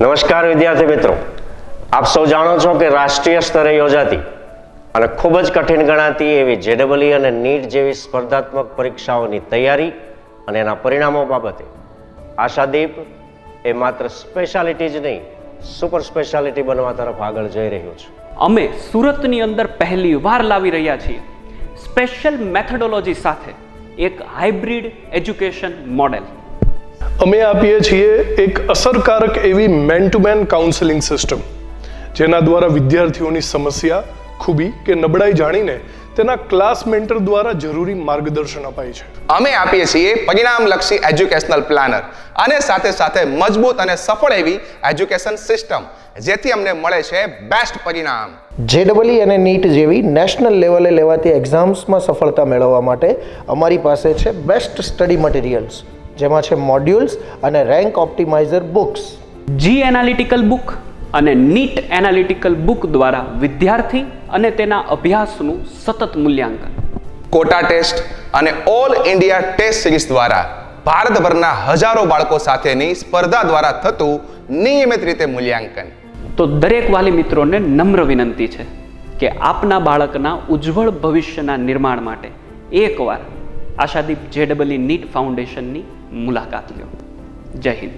નમસ્કાર વિદ્યાર્થી મિત્રો, આપ સૌ જાણો છો કે રાષ્ટ્રીય સ્તરે યોજાતી અને ખૂબ જ કઠિન ગણાતી એવી JEE અને NEET જેવી સ્પર્ધાત્મક પરીક્ષાઓની તૈયારી અને એના પરિણામો બાબતે આશાદીપ એ માત્ર સ્પેશિયાલિટી જ નહીં, સુપર સ્પેશિયાલિટી બનવા તરફ આગળ જઈ રહ્યું છે. અમે સુરતની અંદર પહેલી વાર લાવી રહ્યા છીએ સ્પેશિયલ મેથોડોલોજી સાથે એક હાઇબ્રિડ એજ્યુકેશન મોડેલ. અમે આપીએ છીએ એક અસરકારક એવી man to man counselling system, જેના દ્વારા વિદ્યાર્થીઓની સમસ્યા, ખૂબી કે નબળાઈ જાણીને તેના ક્લાસ મેન્ટર દ્વારા જરૂરી માર્ગદર્શન અપાય છે. અમે આપીએ છીએ પરિણામલક્ષી એજ્યુકેશનલ પ્લાનર અને સાથે સાથે મજબૂત અને સફળ એવી એજ્યુકેશન સિસ્ટમ, જેથી અમને મળે છે બેસ્ટ પરિણામ. JEE અને NEET જેવી નેશનલ લેવલે લેવાતી એક્ઝામ્સમાં સફળતા મેળવવા માટે અમારી પાસે છે બેસ્ટ સ્ટડી મટીરિયલ્સ, જેમાં છે મોડ્યુલ્સ અને રેન્ક ઓપ્ટિમાઇઝર બુક્સ. જી એનાલિટિકલ બુક અને નીટ એનાલિટિકલ બુક દ્વારા વિદ્યાર્થી અને તેના અભ્યાસનું સતત મૂલ્યાંકન. કોટા ટેસ્ટ અને ઓલ ઇન્ડિયા ટેસ્ટ સિરીઝ દ્વારા ભારતભરના હજારો બાળકો સાથેની સ્પર્ધા દ્વારા થતું નિયમિત રીતે મૂલ્યાંકન. તો દરેક વાલી મિત્રોને નમ્ર વિનંતી છે કે આપના બાળકના ઉજ્જવળ ભવિષ્યના નિર્માણ માટે એકવાર આશાદીપ JEE NEET ફાઉન્ડેશનની મુલાકાત લો. જય હિન્દ.